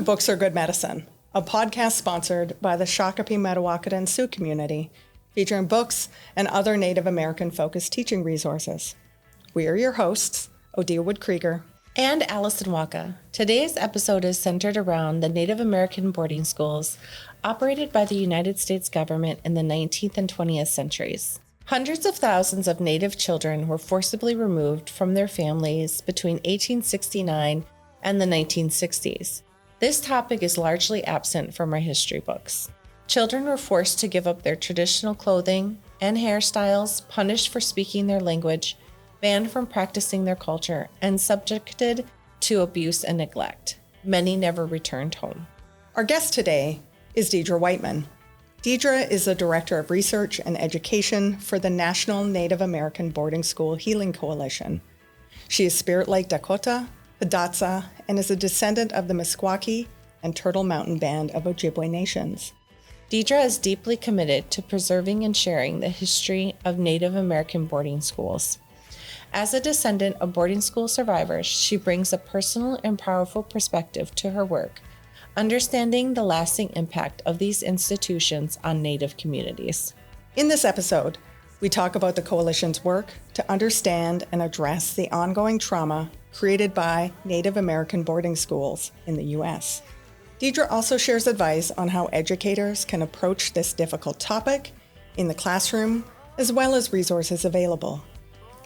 Books Are Good Medicine, a podcast sponsored by the Shakopee Mdewakanton Sioux community, featuring books and other Native American-focused teaching resources. We are your hosts, Odia Wood-Krieger and Allison Waka. Today's episode is centered around the Native American boarding schools operated by the United States government in the 19th and 20th centuries. Hundreds of thousands of Native children were forcibly removed from their families between 1869 and the 1960s. This topic is largely absent from our history books. Children were forced to give up their traditional clothing and hairstyles, punished for speaking their language, banned from practicing their culture, and subjected to abuse and neglect. Many never returned home. Our guest today is Deidre Whiteman. Deidre is the Director of Research and Education for the National Native American Boarding School Healing Coalition. She is Spirit Lake Dakota, Hidatsa, and is a descendant of the Meskwaki and Turtle Mountain Band of Ojibwe nations. Deidre is deeply committed to preserving and sharing the history of Native American boarding schools. As a descendant of boarding school survivors, she brings a personal and powerful perspective to her work, understanding the lasting impact of these institutions on Native communities. In this episode, we talk about the Coalition's work to understand and address the ongoing trauma created by Native American boarding schools in the U.S. Deidre also shares advice on how educators can approach this difficult topic in the classroom, as well as resources available.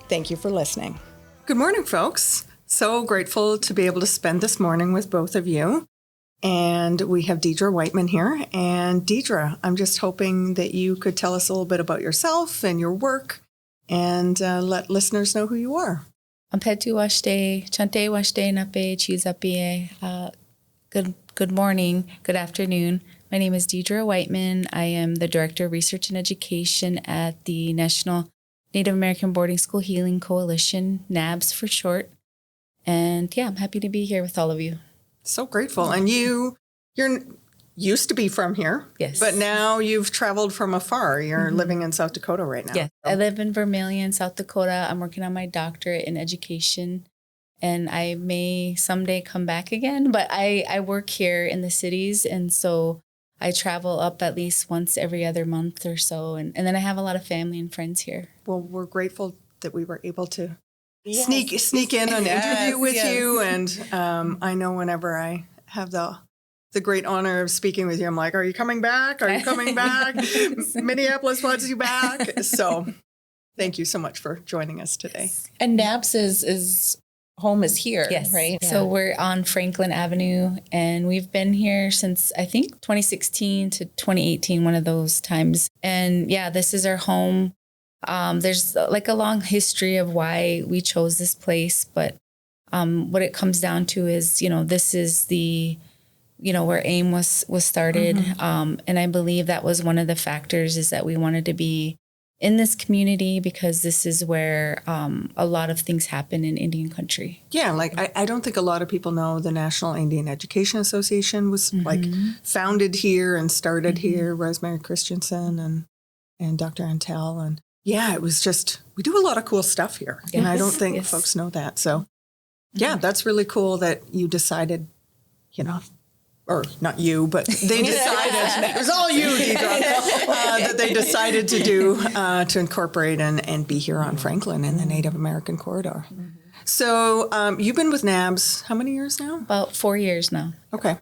Thank you for listening. Good morning, folks. So grateful to be able to spend this morning with both of you. And we have Deidre Whiteman here. And Deidre, I'm just hoping that you could tell us a little bit about yourself and your work and let listeners know who you are. Ampetu washte, chante washte nape, chizapie. Good morning, good afternoon. My name is Deidre Whiteman. I am the Director of Research and Education at the National Native American Boarding School Healing Coalition, NABS for short. And yeah, I'm happy to be here with all of you. So grateful. And you're used to be from here. Yes. But now you've traveled from afar. You're living in South Dakota right now. Yes. I live in Vermilion, South Dakota. I'm working on my doctorate in education. And I may someday come back again. But I work here in the cities. And so I travel up at least once every other month or so. And then I have a lot of family and friends here. Well, we're grateful that we were able to sneak in an interview with you. And I know whenever I have the great honor of speaking with you, I'm like, are you coming back? Are you coming back? Minneapolis wants you back. So thank you so much for joining us today. And NABS is home is here, yes, right? Yeah. So we're on Franklin Avenue, and we've been here since, I think, 2016 to 2018, one of those times. And yeah, this is our home. There's like a long history of why we chose this place, but what it comes down to is, this is the, where AIM was started. And I believe that was one of the factors, is that we wanted to be in this community because this is where a lot of things happen in Indian country. Yeah, I don't think a lot of people know the National Indian Education Association was founded here and started here. Rosemary Christensen and Dr. Antel. And yeah, it was just, we do a lot of cool stuff here. Yes. And I don't think folks know that. So yeah, that's really cool that you decided, or not you, but they decided, it was all you, Deidre, that they decided to do, to incorporate and be here on Franklin in the Native American corridor. So you've been with NABS how many years now? About 4 years now. Okay.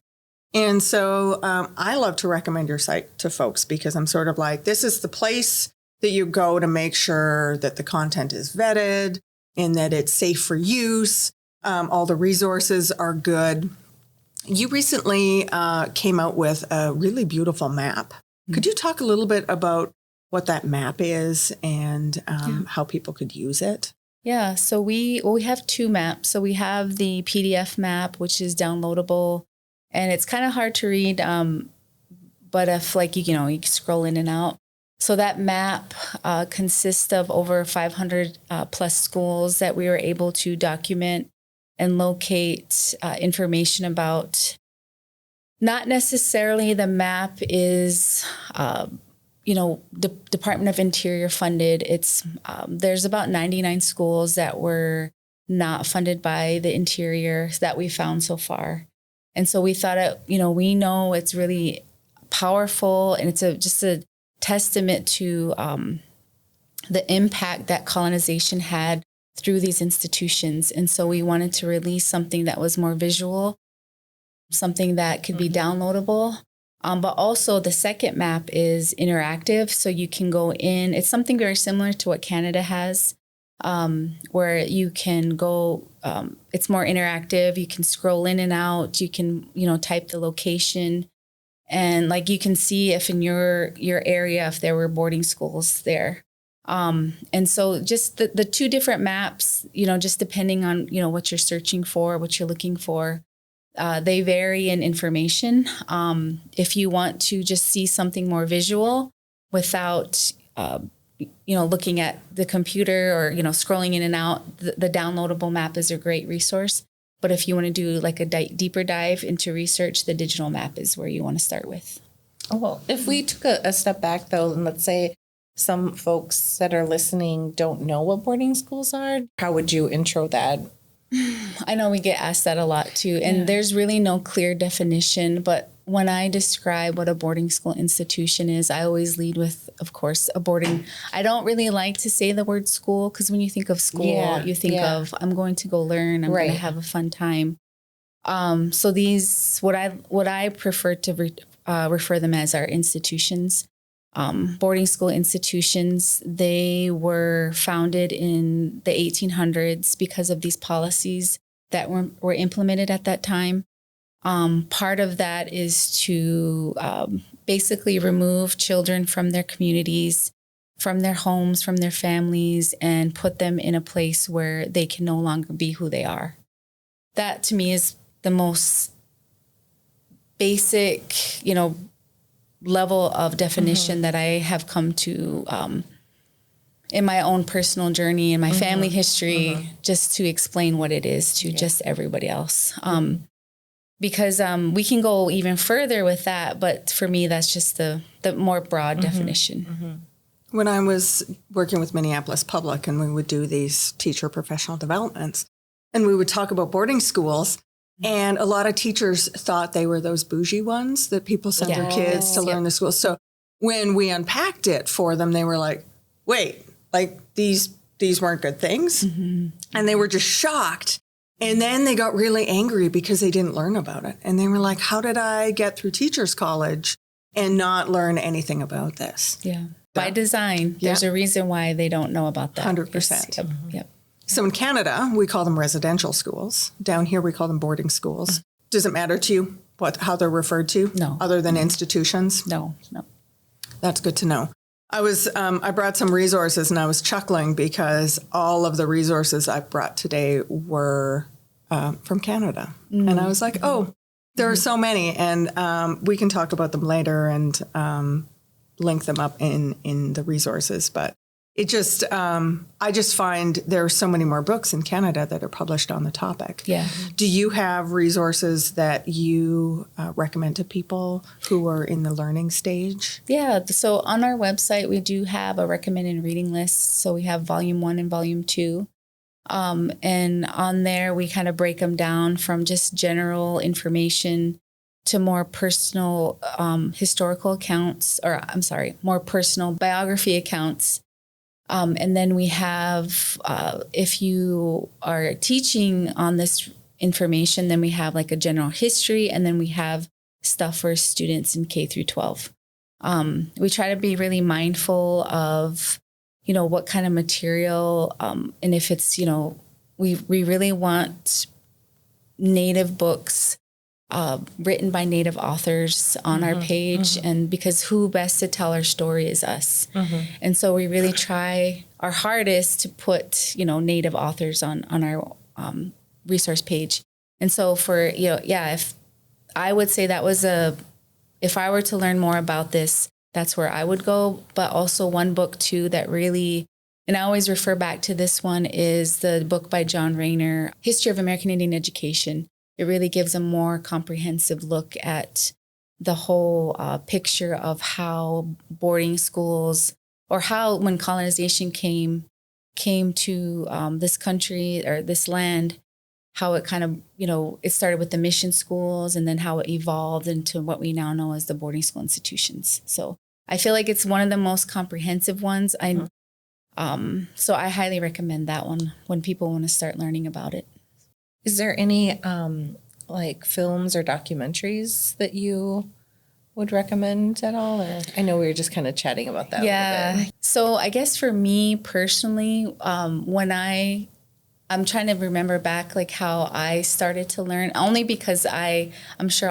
And so I love to recommend your site to folks because I'm sort of like, this is the place that you go to make sure that the content is vetted and that it's safe for use. All the resources are good. You recently came out with a really beautiful map. Could you talk a little bit about what that map is and how people could use it? Yeah, so we have two maps. So we have the PDF map, which is downloadable, and it's kind of hard to read, but if you can scroll in and out. So that map consists of over 500 plus schools that we were able to document and locate information about. Not necessarily the map is, Department of Interior funded. It's there's about 99 schools that were not funded by the Interior that we found so far. And so we thought, we know it's really powerful, and it's just a testament to the impact that colonization had through these institutions. And so we wanted to release something that was more visual, something that could be downloadable. But also the second map is interactive. So you can go in, it's something very similar to what Canada has, where you can go, it's more interactive. You can scroll in and out. You can, type the location, and like you can see if in your area, if there were boarding schools there. And so just the two different maps, just depending on, what you're searching for, what you're looking for, they vary in information. If you want to just see something more visual without, looking at the computer or, scrolling in and out, the downloadable map is a great resource. But if you want to do like a deeper dive into research, the digital map is where you want to start with. Oh, well, if we took a step back, though, and let's say some folks that are listening don't know what boarding schools are, how would you intro that? I know we get asked that a lot, too. And there's really no clear definition. But when I describe what a boarding school institution is, I always lead with, of course, a boarding. I don't really like to say the word school, because when you think of school, you think of, I'm going to go learn, I'm going to have a fun time. So these, what I prefer to refer them as are institutions. Boarding school institutions, they were founded in the 1800s because of these policies that were implemented at that time. Part of that is to basically remove children from their communities, from their homes, from their families, and put them in a place where they can no longer be who they are. That to me is the most basic, level of definition that I have come to in my own personal journey and my family history, just to explain what it is to just everybody else. Because we can go even further with that, but for me, that's just the more broad definition. When I was working with Minneapolis Public, and we would do these teacher professional developments, and we would talk about boarding schools, and a lot of teachers thought they were those bougie ones that people send their kids to learn the school. So when we unpacked it for them, they were like, wait, like these weren't good things? And they were just shocked. And then they got really angry because they didn't learn about it. And they were like, how did I get through teachers college and not learn anything about this? Yeah. By design, there's a reason why they don't know about that. 100%. Yep. So in Canada, we call them residential schools. Down here, we call them boarding schools. Does it matter to you how they're referred to? No. Other than institutions? No. That's good to know. I brought some resources, and I was chuckling because all of the resources I brought today were from Canada. And I was like, oh, there are so many. And we can talk about them later and link them up in the resources. But it just, I just find there are so many more books in Canada that are published on the topic. Yeah. Do you have resources that you recommend to people who are in the learning stage? Yeah. So on our website, we do have a recommended reading list. So we have volume 1 and volume 2. And on there, we kind of break them down from just general information to more personal historical accounts, more personal biography accounts. And then we have, if you are teaching on this information, then we have like a general history, and then we have stuff for students in K through 12. We try to be really mindful of, what kind of material, and if it's, we really want Native books written by Native authors on our page, and because who best to tell our story is us. And so we really try our hardest to put, Native authors on our resource page. And so for, if I would say if I were to learn more about this, that's where I would go. But also one book too that really, and I always refer back to this one, is the book by John Rayner, History of American Indian Education. It really gives a more comprehensive look at the whole picture of how boarding schools, or how when colonization came to this country or this land, how it kind of, it started with the mission schools and then how it evolved into what we now know as the boarding school institutions. So I feel like it's one of the most comprehensive ones. So I highly recommend that one when people want to start learning about it. Is there any like films or documentaries that you would recommend at all? Or I know we were just kind of chatting about that. Yeah. A little bit. So I guess for me personally, when I'm trying to remember back like how I started to learn, only because I'm sure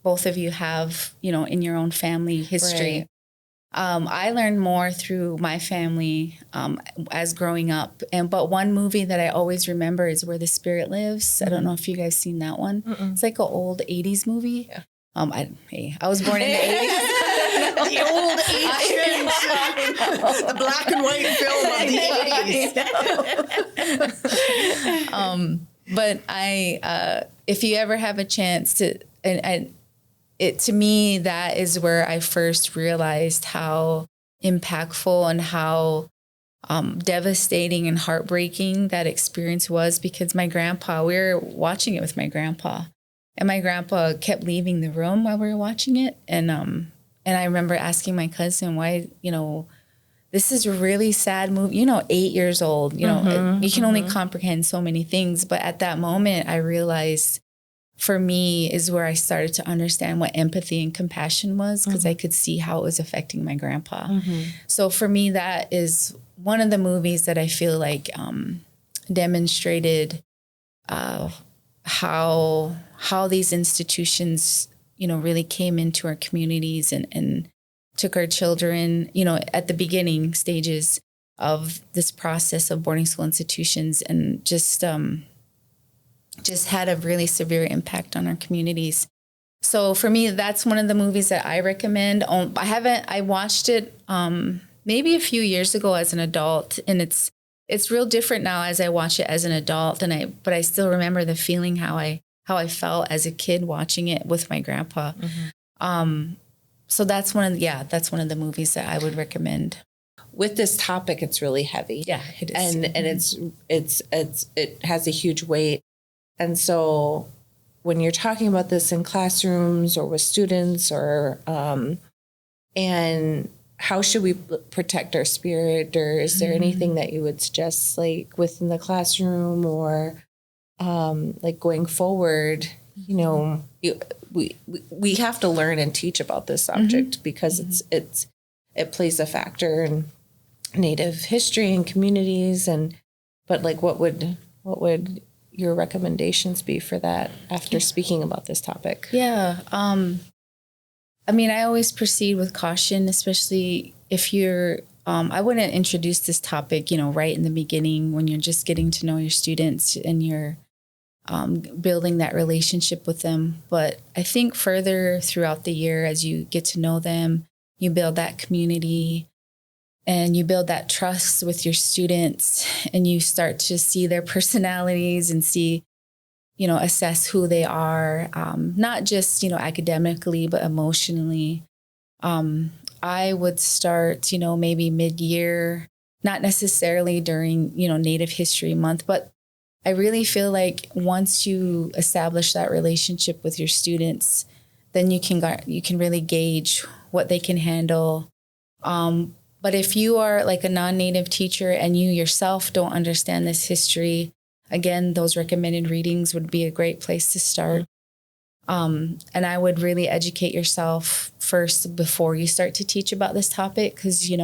both of you have, in your own family history. Right. I learned more through my family as growing up. But one movie that I always remember is Where the Spirit Lives. Mm-hmm. I don't know if you guys seen that one. Mm-mm. It's like an old 80s movie. Yeah. I was born in the 80s. The old 80s. The black and white film of the 80s. But if you ever have a chance to, to me, that is where I first realized how impactful and how devastating and heartbreaking that experience was, because we were watching it with my grandpa, and my grandpa kept leaving the room while we were watching it. And I remember asking my cousin, why, this is a really sad movie, 8 years old, you can only comprehend so many things. But at that moment, I realized, for me, is where I started to understand what empathy and compassion was, because I could see how it was affecting my grandpa. So for me, that is one of the movies that I feel like demonstrated how these institutions, really came into our communities and took our children, at the beginning stages of this process of boarding school institutions, and just had a really severe impact on our communities. So for me, that's one of the movies that I recommend. I watched it maybe a few years ago as an adult, and it's real different now as I watch it as an adult. But I still remember the feeling how I felt as a kid watching it with my grandpa. So that's one of the movies that I would recommend. With this topic, it's really heavy. Yeah, it is. And it has a huge weight. And so when you're talking about this in classrooms or with students, or and how should we protect our spirit, or is there anything that you would suggest, like within the classroom, or like going forward, we have to learn and teach about this subject because it plays a factor in Native history and communities, but like what would your recommendations be for that after speaking about this topic? Yeah. I always proceed with caution, especially if you're, I wouldn't introduce this topic, right in the beginning when you're just getting to know your students and you're building that relationship with them. But I think further throughout the year, as you get to know them, you build that community, and you build that trust with your students, and you start to see their personalities and see, assess who they are, not just, academically, but emotionally. I would start, maybe mid-year, not necessarily during, Native History Month, but I really feel like once you establish that relationship with your students, then you can really gauge what they can handle. But if you are like a non-Native teacher and you yourself don't understand this history, again, those recommended readings would be a great place to start. And I would really educate yourself first before you start to teach about this topic, because, you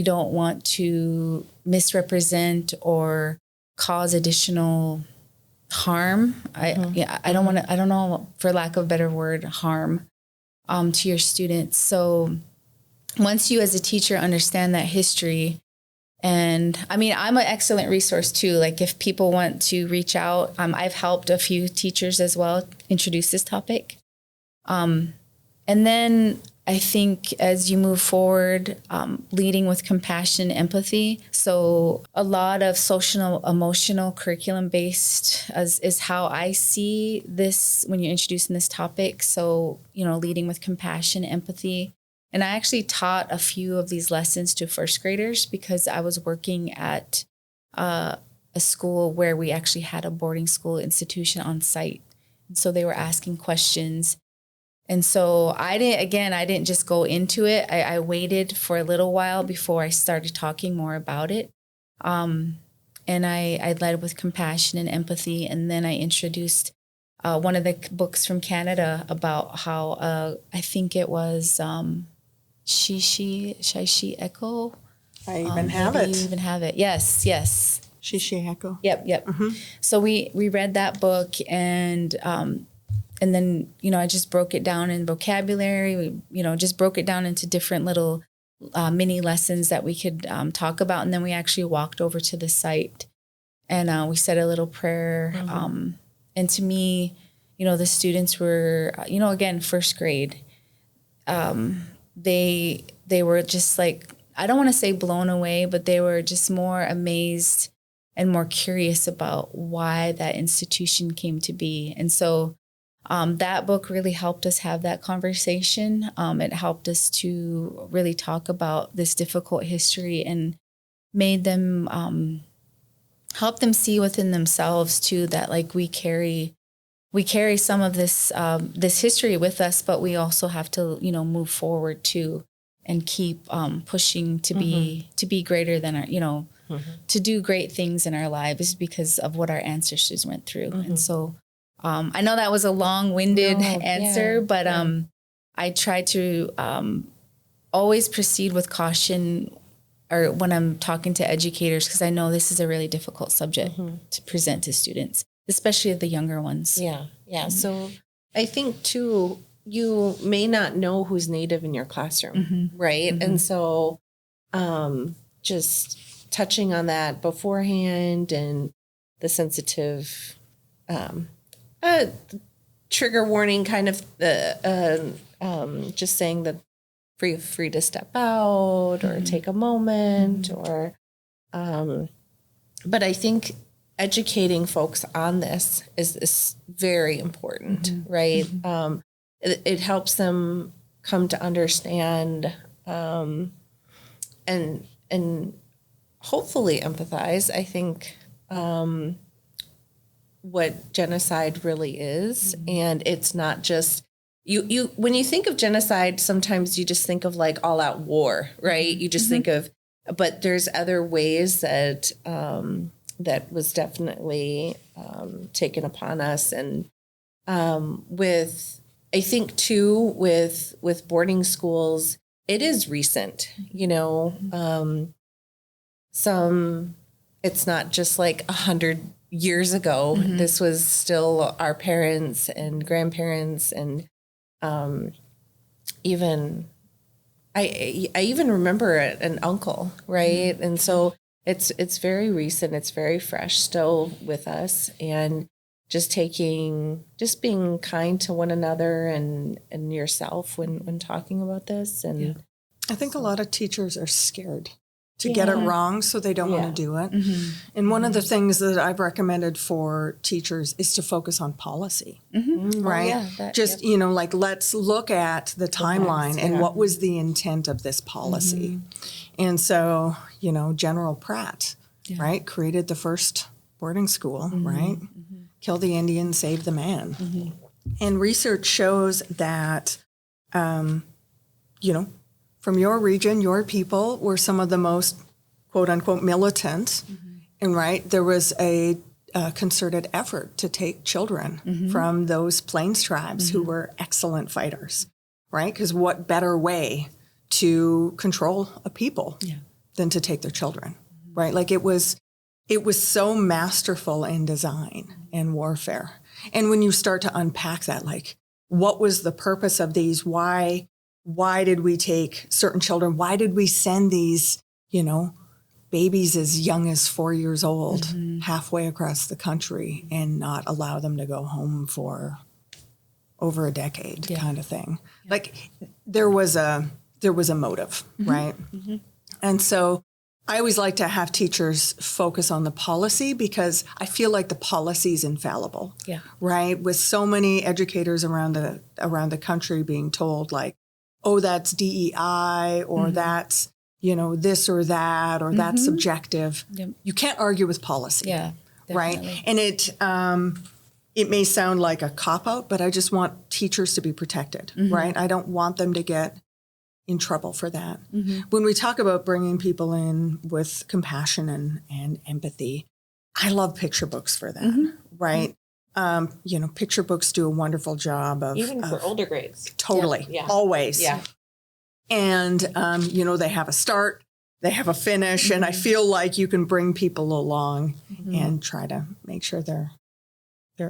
don't want to misrepresent or cause additional harm. I don't know, for lack of a better word, harm to your students. So once you as a teacher understand that history, and I'm an excellent resource too. Like if people want to reach out, I've helped a few teachers as well introduce this topic. And then I think as you move forward, leading with compassion, empathy. So a lot of social, emotional, curriculum based is how I see this when you're introducing this topic. So, leading with compassion, empathy. And I actually taught a few of these lessons to first graders because I was working at a school where we actually had a boarding school institution on site. And so they were asking questions. And so I didn't just go into it. I waited for a little while before I started talking more about it. And I led with compassion and empathy. And then I introduced one of the books from Canada about how I think it was Shishi Echo. I even have it. You even have it. Yes. Shishi Echo. Yep. Mm-hmm. So we read that book, and then, I just broke it down in vocabulary. We, just broke it down into different little mini lessons that we could talk about. And then we actually walked over to the site, and we said a little prayer. Mm-hmm. And to me, the students were, again, first grade. They were just like, I don't want to say blown away, but they were just more amazed and more curious about why that institution came to be. And so that book really helped us have that conversation. It helped us to really talk about this difficult history and made them help them see within themselves too that like we carry some of this this history with us, but we also have to move forward too and keep pushing to be greater than our to do great things in our lives because of what our ancestors went through. Mm-hmm. And so I know that was a long-winded answer, but I try to always proceed with caution or when I'm talking to educators, because I know this is a really difficult subject to present to students, especially the younger ones. Yeah. Mm-hmm. So I think too, you may not know who's Native in your classroom, right? Mm-hmm. And so just touching on that beforehand and the sensitive trigger warning kind of just saying that free to step out or take a moment or but I think educating folks on this is very important, right? It helps them come to understand and hopefully empathize, I think, what genocide really is. And it's not just you when you think of genocide, sometimes you just think of like all out war, right? You just think of, but there's other ways that that was definitely taken upon us. And with, I think too, with boarding schools, it is recent, it's not just like 100 years ago. This was still our parents and grandparents and even I even remember an uncle, right? And so it's very recent, it's very fresh still with us, and just being kind to one another and yourself when talking about this. And I think a lot of teachers are scared to get it wrong, so they don't want to do it. And one of the things that I've recommended for teachers is to focus on policy, right? Like let's look at the timeline and what was the intent of this policy. And so, General Pratt, right, created the first boarding school, right? Kill the Indian, save the man. And research shows that, from your region, your people were some of the most, quote unquote, militant. And there was a concerted effort to take children from those Plains tribes who were excellent fighters, right? Because what better way to control a people than to take their children, right? Like it was so masterful in design and warfare. And when you start to unpack that, like what was the purpose of these? Why did we take certain children? Why did we send these, babies as young as 4 years old halfway across the country and not allow them to go home for over a decade kind of thing? Like there was a motive, right? And so I always like to have teachers focus on the policy because I feel like the policy is infallible, right? With so many educators around the country being told like, oh, that's DEI or that's, this or that, or that's subjective. Yep. You can't argue with policy. Yeah, right? definitely. And it may sound like a cop-out, but I just want teachers to be protected, right? I don't want them to get in trouble for that. When we talk about bringing people in with compassion and empathy, I love picture books for that, right? Picture books do a wonderful job of... Even for older grades. Totally. Yeah. Always. Yeah. And, they have a start, they have a finish, and I feel like you can bring people along and try to make sure they're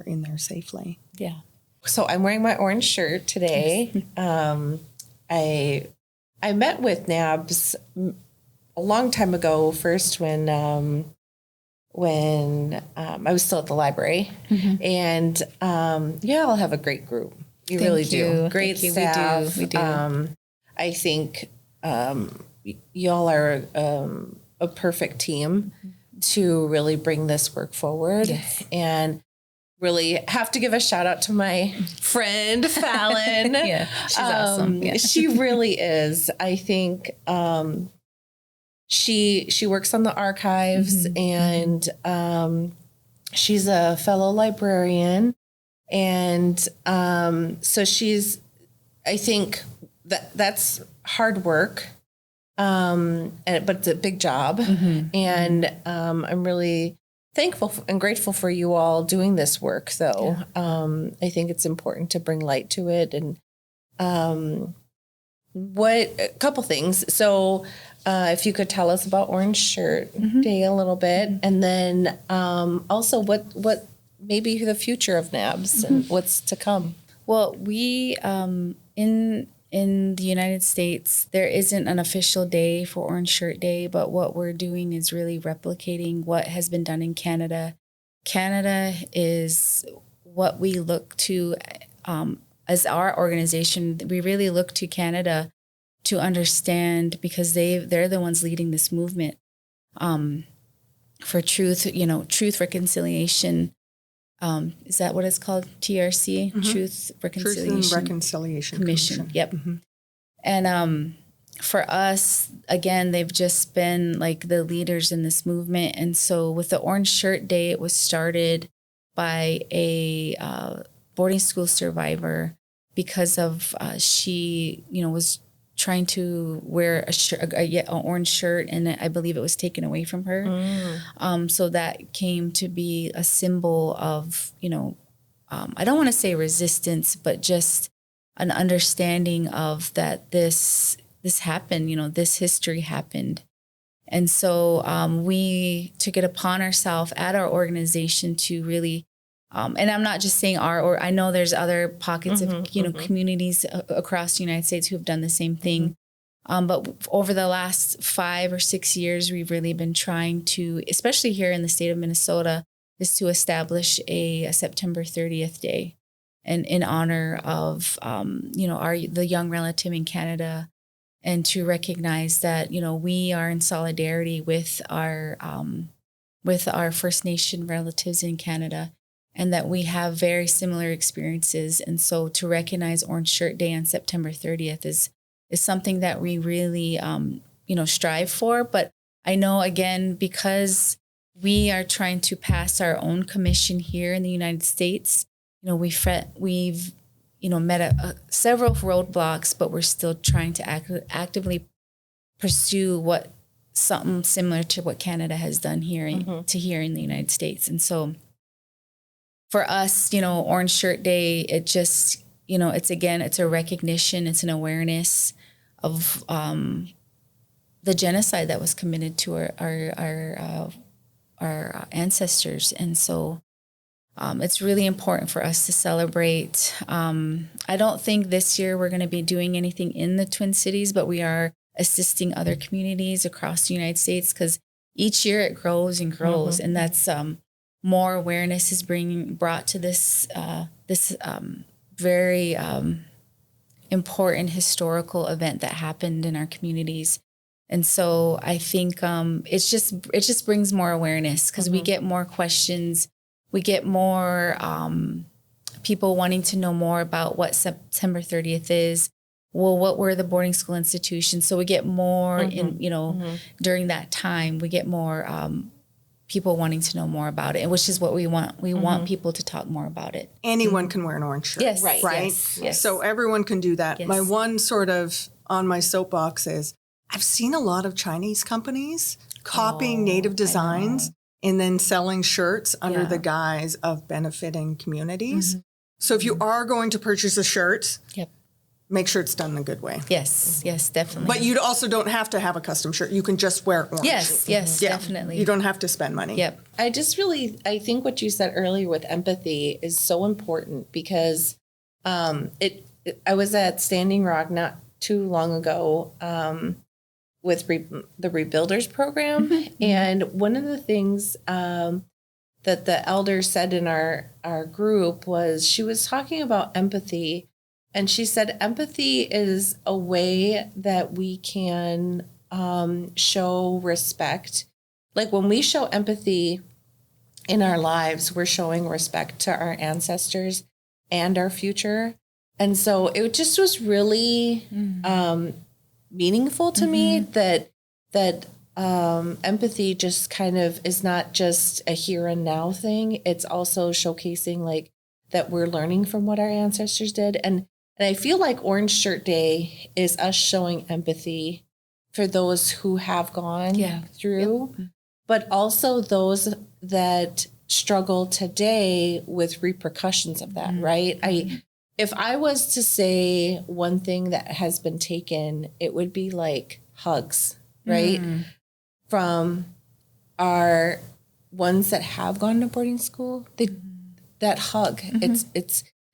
in there safely. Yeah. So I'm wearing my orange shirt today. I met with NABS a long time ago, first when I was still at the library. And I'll have a great group. You really do. Great staff. We do. I think y'all are a perfect team to really bring this work forward. Yes. And really have to give a shout out to my friend Fallon. Yeah, she's awesome. Yeah. She really is. I think she works on the archives and she's a fellow librarian. And so I think that's hard work. But it's a big job. And I'm really thankful and grateful for you all doing this work, though. I think it's important to bring light to it. And a couple things. So if you could tell us about Orange Shirt Day a little bit, and then also what maybe the future of NABS and what's to come. Well, we in the United States, there isn't an official day for Orange Shirt Day, but what we're doing is really replicating what has been done in Canada. Canada is what we look to as our organization. We really look to Canada to understand, because they're the ones leading this movement for truth, truth, reconciliation. Is that what it's called? TRC, Truth, Reconciliation, Truth and Reconciliation Commission. Yep. And for us, again, they've just been like the leaders in this movement. And so with the Orange Shirt Day, it was started by a boarding school survivor because of she, was trying to wear an orange shirt, and I believe it was taken away from her. So that came to be a symbol of, I don't want to say resistance, but just an understanding of that this happened, this history happened. And so we took it upon ourselves at our organization to really, and I'm not just saying or I know there's other pockets of, communities across the United States who have done the same thing. But over the last 5 or 6 years, we've really been trying to, especially here in the state of Minnesota, is to establish a September 30th day, and in honor of, the young relative in Canada, and to recognize that, we are in solidarity with our First Nation relatives in Canada, and that we have very similar experiences. And so to recognize Orange Shirt Day on September 30th is something that we really, strive for. But I know, again, because we are trying to pass our own commission here in the United States, we've met several roadblocks, but we're still trying to actively pursue something similar to what Canada has done here in the United States. And so for us, Orange Shirt Day, it just, it's a recognition, it's an awareness of the genocide that was committed to our ancestors. And so it's really important for us to celebrate. I don't think this year we're going to be doing anything in the Twin Cities, but we are assisting other communities across the United States, because each year it grows and grows. And that's more awareness is being brought to this very important historical event that happened in our communities. And so I think it just brings more awareness, because we get more questions, we get more people wanting to know more about what September 30th is. well, what were the boarding school institutions? So we get more in, during that time, we get more people wanting to know more about it, which is what we want. We want people to talk more about it. Anyone can wear an orange shirt. Yes. Right. Yes. So everyone can do that. Yes. My one sort of on my soapbox is I've seen a lot of Chinese companies copying native designs and then selling shirts under the guise of benefiting communities. So if you are going to purchase a shirt, make sure it's done in a good way. Yes, definitely. But you also don't have to have a custom shirt. You can just wear orange. Yes, definitely. You don't have to spend money. Yep. I think what you said earlier with empathy is so important because I was at Standing Rock not too long ago with the Rebuilders program. And one of the things that the elder said in our group was she was talking about empathy. And she said empathy is a way that we can show respect. Like when we show empathy in our lives, we're showing respect to our ancestors and our future. And so it just was really meaningful to me that empathy just kind of is not just a here and now thing. It's also showcasing like that we're learning from what our ancestors did. And I feel like Orange Shirt Day is us showing empathy for those who have gone through, but also those that struggle today with repercussions of that, right? If I was to say one thing that has been taken, it would be like hugs, right? From our ones that have gone to boarding school, that hug,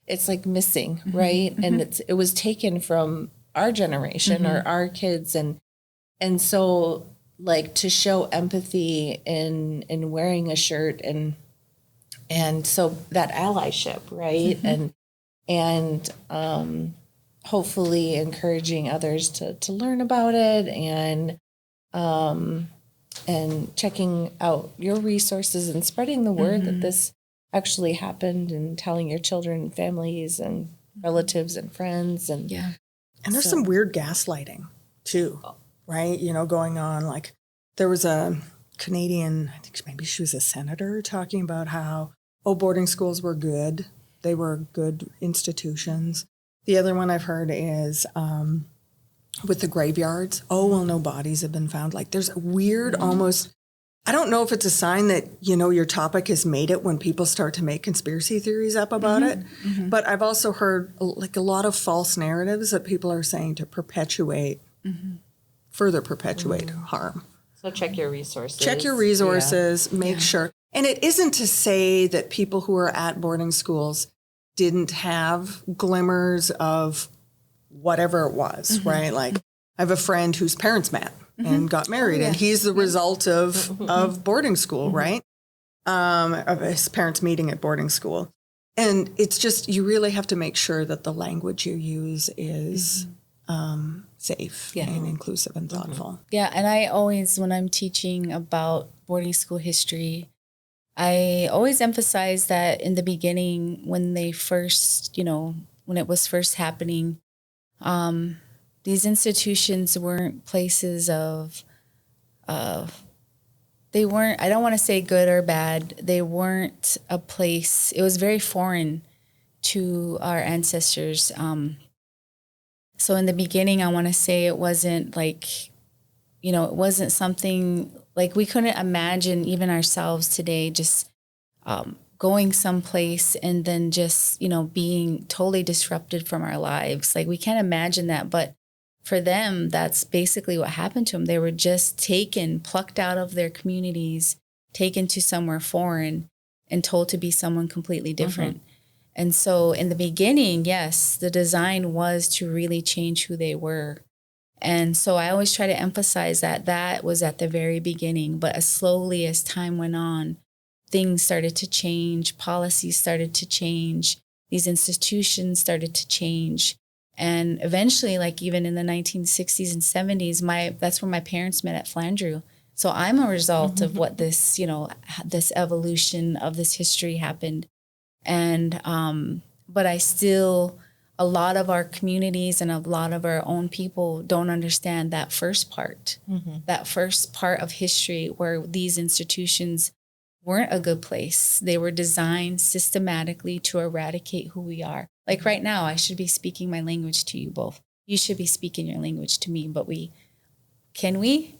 it's like missing, right? And it was taken from our generation or our kids. And so like to show empathy in wearing a shirt and so that allyship, right? And hopefully encouraging others to learn about it and checking out your resources and spreading the word that this actually happened and telling your children and families and relatives and friends. And there's some weird gaslighting too, right? Going on. Like there was a Canadian, I think maybe she was a senator, talking about how, boarding schools were good. They were good institutions. The other one I've heard is with the graveyards. No bodies have been found. Like there's a weird almost, I don't know if it's a sign that, your topic has made it when people start to make conspiracy theories up about it. But I've also heard like a lot of false narratives that people are saying to further perpetuate harm. so check your resources. Check your resources, make sure. And it isn't to say that people who are at boarding schools didn't have glimmers of whatever it was, right? Like I have a friend whose parents met and got married, and he's the result of boarding school, right? Of his parents meeting at boarding school. And it's just, you really have to make sure that the language you use is safe and inclusive and thoughtful. Yeah, and I always, when I'm teaching about boarding school history, I always emphasize that in the beginning, when they first, when it was first happening, these institutions weren't places they weren't, I don't want to say good or bad, they weren't a place, it was very foreign to our ancestors. So in the beginning, I want to say it wasn't like, it wasn't something, like we couldn't imagine even ourselves today just going someplace and then just, being totally disrupted from our lives. Like we can't imagine that, but for them, that's basically what happened to them. They were just plucked out of their communities, taken to somewhere foreign and told to be someone completely different. And so in the beginning, yes, the design was to really change who they were. And so I always try to emphasize that was at the very beginning, but as slowly as time went on, things started to change, policies started to change, these institutions started to change. And eventually, like even in the 1960s and 70s, that's where my parents met at Flandreau. So I'm a result of what this, this evolution of this history happened. And, but I still a lot of our communities and a lot of our own people don't understand that first part, that first part of history where these institutions weren't a good place. They were designed systematically to eradicate who we are. Like right now, I should be speaking my language to you both. You should be speaking your language to me, but can we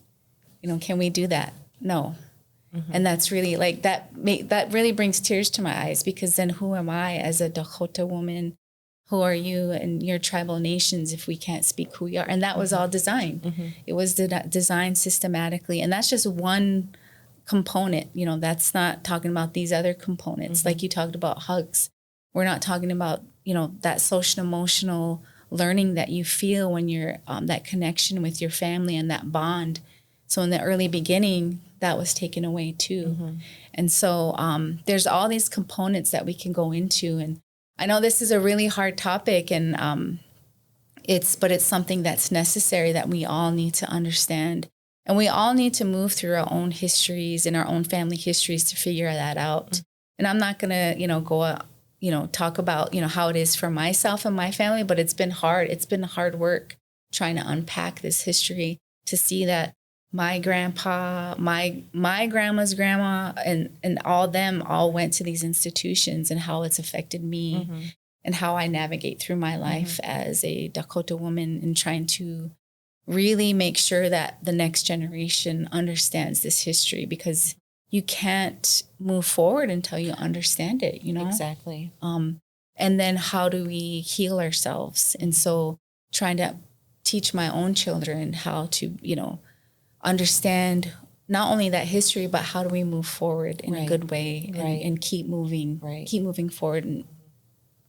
do that? No. And that's really like that really brings tears to my eyes, because then who am I as a Dakota woman? Who are you and your tribal nations if we can't speak who we are? And that was all designed. It was designed systematically. And that's just one component. That's not talking about these other components. Like you talked about hugs. We're not talking about, that social emotional learning that you feel when you're that connection with your family and that bond. So in the early beginning, that was taken away too. And so there's all these components that we can go into. And I know this is a really hard topic, and it's something that's necessary that we all need to understand. And we all need to move through our own histories and our own family histories to figure that out. And I'm not going to, go, talk about, how it is for myself and my family, but it's been hard. It's been hard work trying to unpack this history, to see that my grandpa, my grandma's grandma, and all went to these institutions, and how it's affected me and how I navigate through my life as a Dakota woman, and trying to really make sure that the next generation understands this history, because you can't move forward until you understand it, Exactly. And then how do we heal ourselves? And so trying to teach my own children how to, understand not only that history, but how do we move forward in a good way, and keep moving forward, and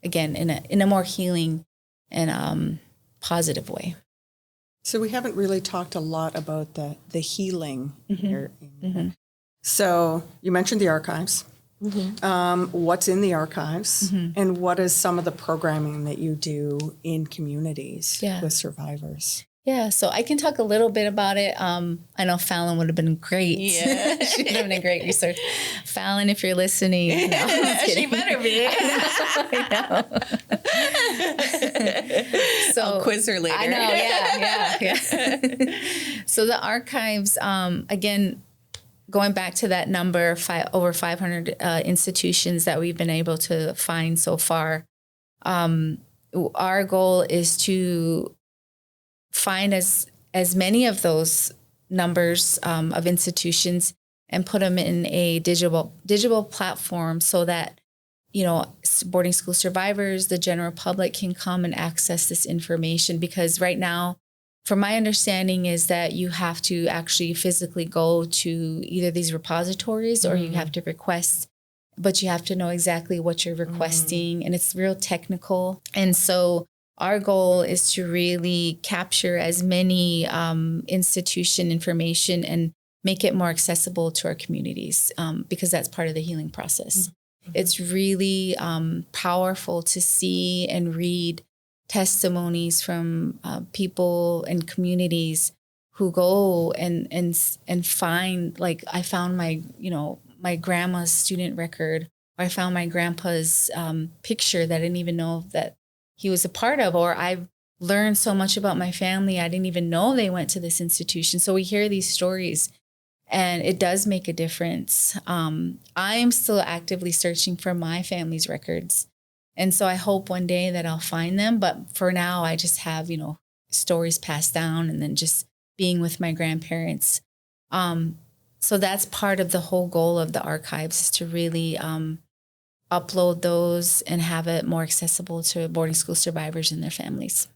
again in a more healing and positive way. So we haven't really talked a lot about the healing here. So you mentioned the archives. What's in the archives, and what is some of the programming that you do in communities with survivors? Yeah, so I can talk a little bit about it. I know Fallon would have been great. Yeah. She would have been a great research. Fallon, if you're listening. No, she better be. I know. So I'll quiz her later. I know, yeah. So the archives, again, going back to that number, over 500 institutions that we've been able to find so far, our goal is to find as many of those numbers of institutions and put them in a digital platform, so that boarding school survivors, the general public, can come and access this information. Because right now, from my understanding, is that you have to actually physically go to either these repositories or you have to request, but you have to know exactly what you're requesting, and it's real technical. And so our goal is to really capture as many institution information and make it more accessible to our communities, because that's part of the healing process. It's really powerful to see and read testimonies from people and communities who go and find, like, I found my grandma's student record, or I found my grandpa's picture that I didn't even know that he was a part of, or I've learned so much about my family, I didn't even know they went to this institution. So we hear these stories, and it does make a difference. I am still actively searching for my family's records. And so I hope one day that I'll find them. But for now, I just have, stories passed down, and then just being with my grandparents. So that's part of the whole goal of the archives, is to really upload those and have it more accessible to boarding school survivors and their families.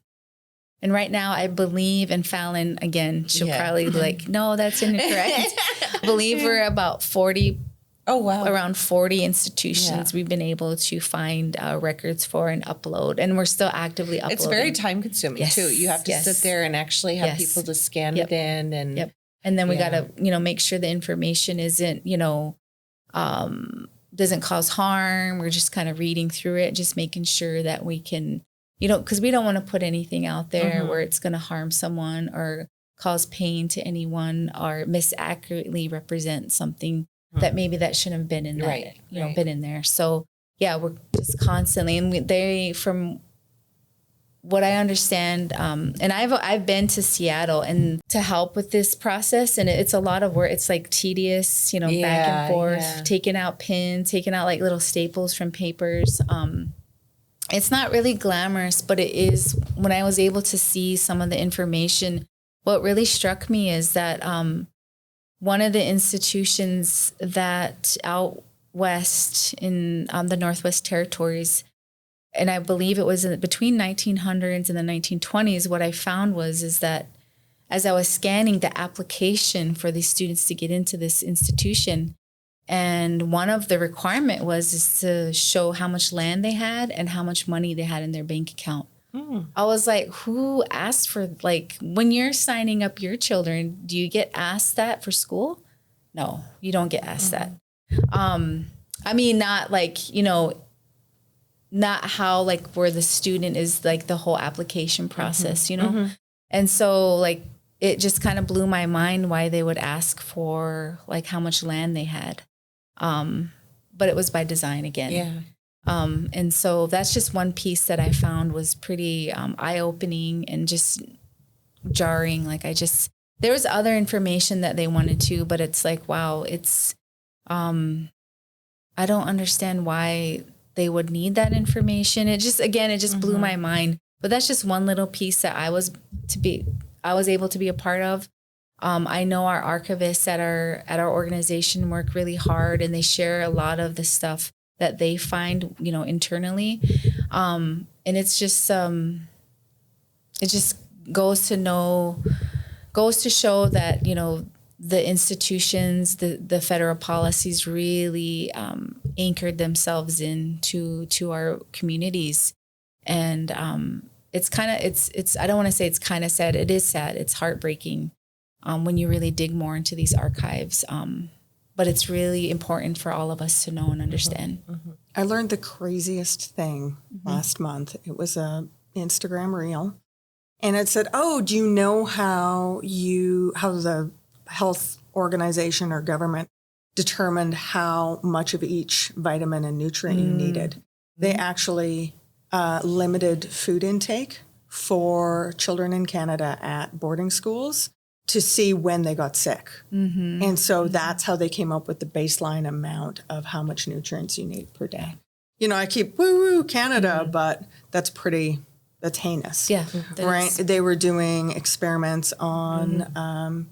And right now, I believe, and Fallon, again, she'll probably be like, no, that's incorrect. I believe we're about 40. Oh, wow. Around 40 institutions we've been able to find records for and upload. And we're still actively uploading. It's very time consuming too. You have to sit there and actually have people to scan it in. And and then we got to, make sure the information isn't, doesn't cause harm. We're just kind of reading through it, just making sure that we can, because we don't want to put anything out there where it's going to harm someone or cause pain to anyone or misaccurately represent something that maybe that shouldn't have been in that, been in there. So we're just constantly, and from what I understand, and I've been to Seattle and to help with this process, and it's a lot of work. It's like tedious, back and forth, taking out pins, taking out like little staples from papers. It's not really glamorous, but it is. When I was able to see some of the information, what really struck me is that one of the institutions that out west in the Northwest Territories, and I believe it was between 1900s and the 1920s, what I found is that as I was scanning the application for these students to get into this institution, and one of the requirement is to show how much land they had and how much money they had in their bank account. I was like, who asked for, like, when you're signing up your children, do you get asked that for school? No, you don't get asked that. I mean, not like, not how like where the student is like the whole application process, And so like it just kind of blew my mind why they would ask for like how much land they had. But it was by design again. Yeah. And so that's just one piece that I found was pretty eye-opening and just jarring. Like there was other information that they wanted to, but it's like, wow, it's, I don't understand why they would need that information. It just blew my mind. But that's just one little piece that I was able to be a part of. I know our archivists at our organization work really hard, and they share a lot of the stuff that they find, internally. And it's just, it just goes to show that, the institutions, the federal policies really anchored themselves into our communities. And it's I don't want to say it's kind of sad. It is sad. It's heartbreaking when you really dig more into these archives. But it's really important for all of us to know and understand. I learned the craziest thing last month. It was a Instagram reel, and it said, "Oh, do you know how the health organization or government determined how much of each vitamin and nutrient you needed?" They actually limited food intake for children in Canada at boarding schools to see when they got sick. And so that's how they came up with the baseline amount of how much nutrients you need per day. I keep woo Canada, but that's heinous. Yeah. Right. They were doing experiments on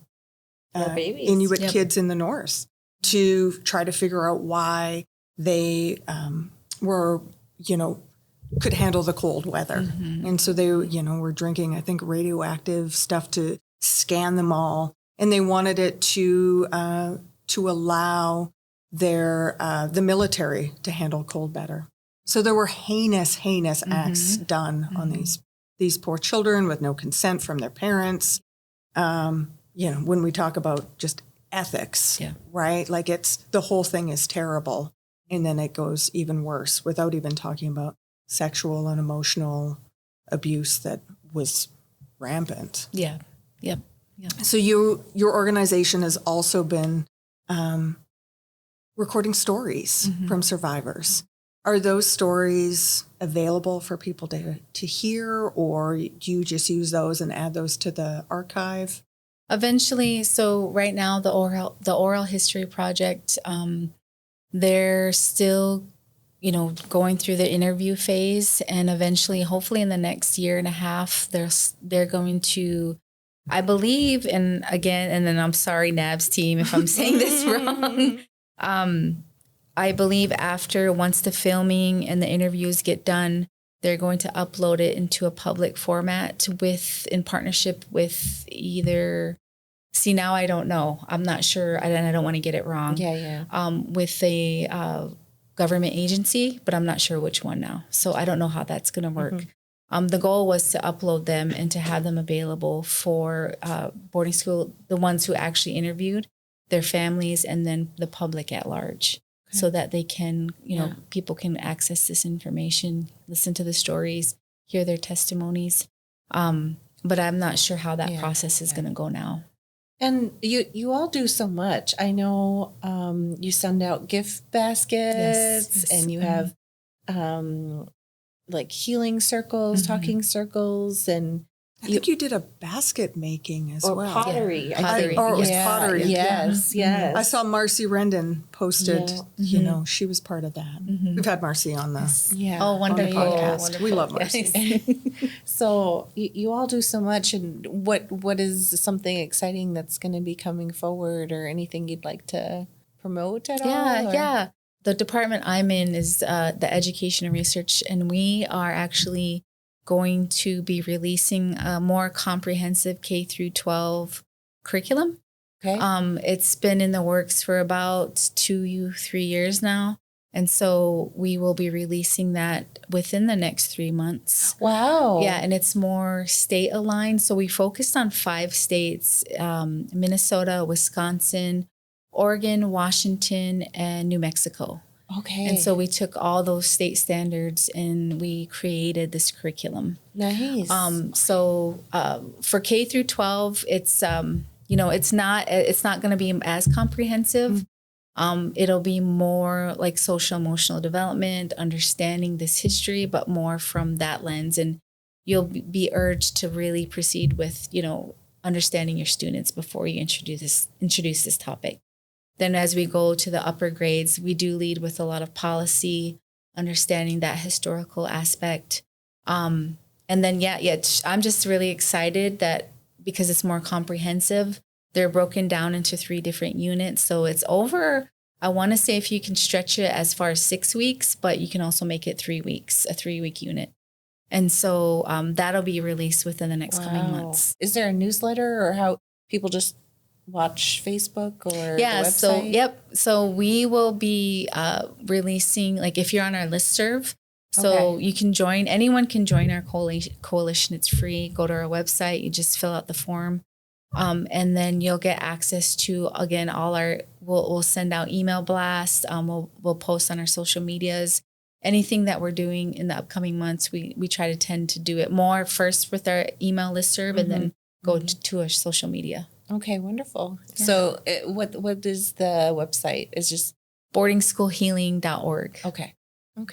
Inuit kids in the North to try to figure out why they were, could handle the cold weather. And so they, were drinking, I think, radioactive stuff to scan them all. And they wanted it to allow the military to handle cold better. So there were heinous acts done on these poor children with no consent from their parents. When we talk about just ethics, right? Like the whole thing is terrible. And then it goes even worse without even talking about sexual and emotional abuse that was rampant. Yeah. Yep. So your organization has also been recording stories from survivors. Are those stories available for people to hear, or do you just use those and add those to the archive? Eventually, so right now the oral history project, they're still, going through the interview phase, and eventually, hopefully, in the next year and a half, they're going to, I believe, and then I'm sorry, NABS team, if I'm saying this wrong. I believe once the filming and the interviews get done, they're going to upload it into a public format in partnership with either, see, now I don't know. I'm not sure. I don't want to get it wrong. With a government agency, but I'm not sure which one now. So I don't know how that's going to work. The goal was to upload them and to have them available for boarding school, the ones who actually interviewed, their families, and then the public at large. So that they can, people can access this information, listen to the stories, hear their testimonies. But I'm not sure how that process is going to go now. And you all do so much. I know you send out gift baskets, and you have like healing circles, talking circles, and I think you did a basket making as well. pottery. Yeah. Pottery. Or it was Yeah. pottery. Yes, yes. I saw Marcy Rendon posted, Yeah. she was part of that. We've had Marcy on the, Yeah. Oh, on the wonderful. podcast. Wonderful. We love Marcy. So you all do so much, and what is something exciting that's going to be coming forward, or anything you'd like to promote at all? Yeah. The department I'm in is the education and research, and we are actually going to be releasing a more comprehensive K through 12 curriculum. Okay. It's been in the works for about 2-3 years now. And so we will be releasing that within the next 3 months. Wow. Yeah, and it's more state aligned. So we focused on 5 states, Minnesota, Wisconsin, Oregon, Washington, and New Mexico. Okay. And so we took all those state standards and we created this curriculum. Nice. So for K through 12, it's it's not going to be as comprehensive. It'll be more like social emotional development, understanding this history, but more from that lens. And you'll be urged to really proceed with understanding your students before you introduce this topic. Then as we go to the upper grades, we do lead with a lot of policy, understanding that historical aspect. And then, I'm just really excited that because it's more comprehensive, they're broken down into 3 different units. So it's over, I want to say if you can stretch it as far as 6 weeks, but you can also make it 3 weeks, a 3-week unit. And so that'll be released within the next coming months. Is there a newsletter, or how people just watch Facebook or the website? So we will be releasing, like if you're on our listserv, so you can join, anyone can join our coalition. It's free. Go to our website. You just fill out the form. And then you'll get access to, again, we'll send out email blasts. We'll post on our social medias. Anything that we're doing in the upcoming months, we try to tend to do it more first with our email listserv and then go to our social media. Okay, wonderful. Yeah. So what is the website? It's just boardingschoolhealing.org. Okay.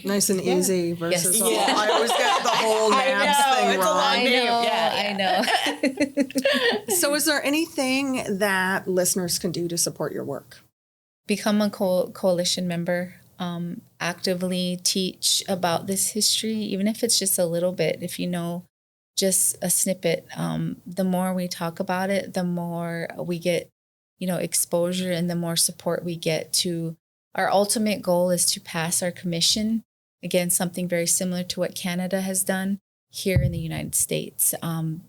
Nice and easy versus all. Yeah. I always get the whole NABS thing wrong. I know. So is there anything that listeners can do to support your work? Become a coalition member. Actively teach about this history, even if it's just a little bit, if you know just a snippet. The more we talk about it, the more we get, exposure, and the more support we get to. Our ultimate goal is to pass our commission. Again, something very similar to what Canada has done here in the United States.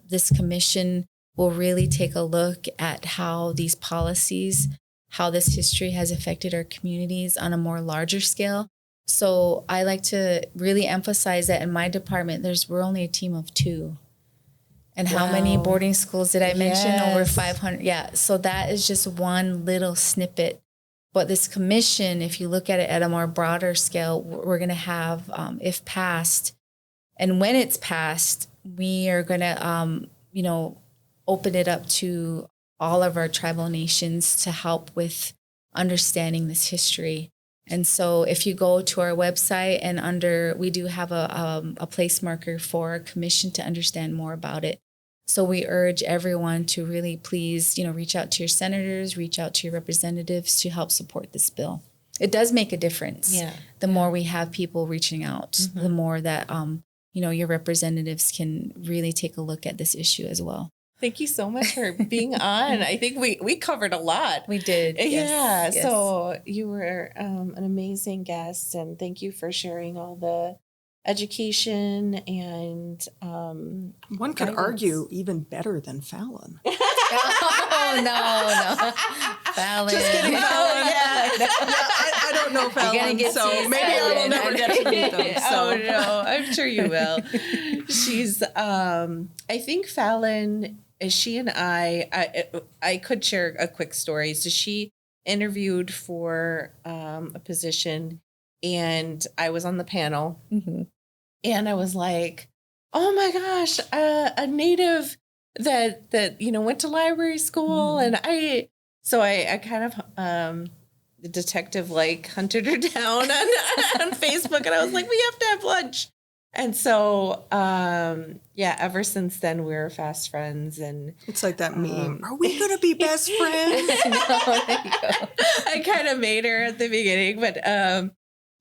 This commission will really take a look at how these policies, how this history has affected our communities on a more larger scale. So I like to really emphasize that in my department, we're only a team of 2. And how many boarding schools did I mention? Yes. Over 500. Yeah. So that is just one little snippet. But this commission, if you look at it at a more broader scale, we're going to have, if passed, and when it's passed, we are going to, open it up to all of our tribal nations to help with understanding this history. And so if you go to our website and we do have a place marker for a commission to understand more about it. So we urge everyone to really please, reach out to your senators, reach out to your representatives to help support this bill. It does make a difference. Yeah. The more we have people reaching out, the more that, your representatives can really take a look at this issue as well. Thank you so much for being on. I think we covered a lot. We did. Yeah. Yes. So you were an amazing guest, and thank you for sharing all the education and one could argue even better than Fallon. Oh, no. Fallon. Just kidding, Fallon. I don't know Fallon, so maybe I will never get to meet them. So. Oh, no, I'm sure you will. She's, I think Fallon, she and I could share a quick story. So she interviewed for a position, and I was on the panel, and I was like, oh my gosh, a native that went to library school. And I kind of the detective hunted her down on Facebook, and I was like, we have to have lunch. And so, ever since then, we're fast friends. And it's like that meme. Are we going to be best friends? No, there you go. I kind of made her at the beginning, but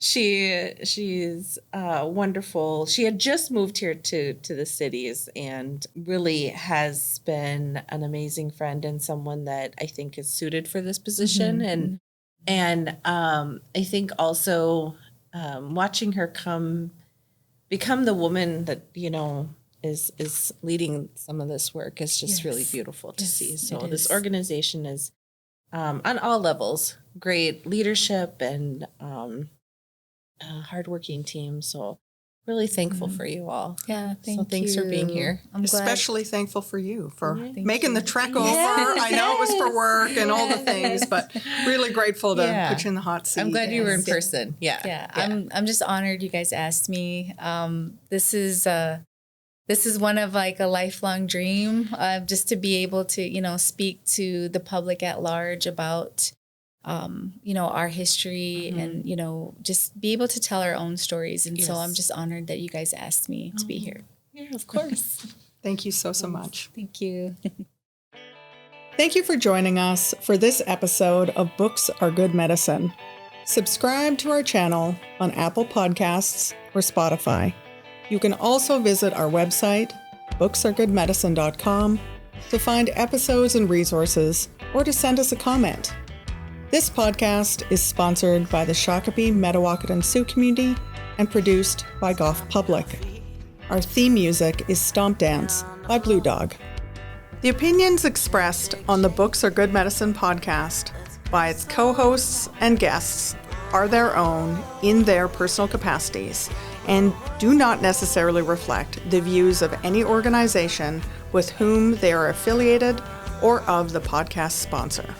she's wonderful. She had just moved here to the cities and really has been an amazing friend and someone that I think is suited for this position. Mm-hmm. And I think also watching her become the woman that, is leading some of this work is just really beautiful to see. So this organization is on all levels, great leadership and hardworking team. So really thankful for you all. Yeah, thanks for being here. I'm glad. Especially thankful for you for making the trek over. I know it was for work and all the things, but really grateful to put you in the hot seat. I'm glad you were in person. Yeah. I'm just honored you guys asked me. This is one of like a lifelong dream, just to be able to, speak to the public at large about our history and, just be able to tell our own stories. And so I'm just honored that you guys asked me to be here. Yeah, of course. Thank you so much. Thank you. Thank you for joining us for this episode of Books Are Good Medicine. Subscribe to our channel on Apple Podcasts or Spotify. You can also visit our website, booksaregoodmedicine.com, to find episodes and resources or to send us a comment. This podcast is sponsored by the Shakopee, Metawakan Sioux community and produced by Goff Public. Our theme music is Stomp Dance by Blue Dog. The opinions expressed on the Books Are Good Medicine podcast by its co-hosts and guests are their own in their personal capacities and do not necessarily reflect the views of any organization with whom they are affiliated or of the podcast sponsor.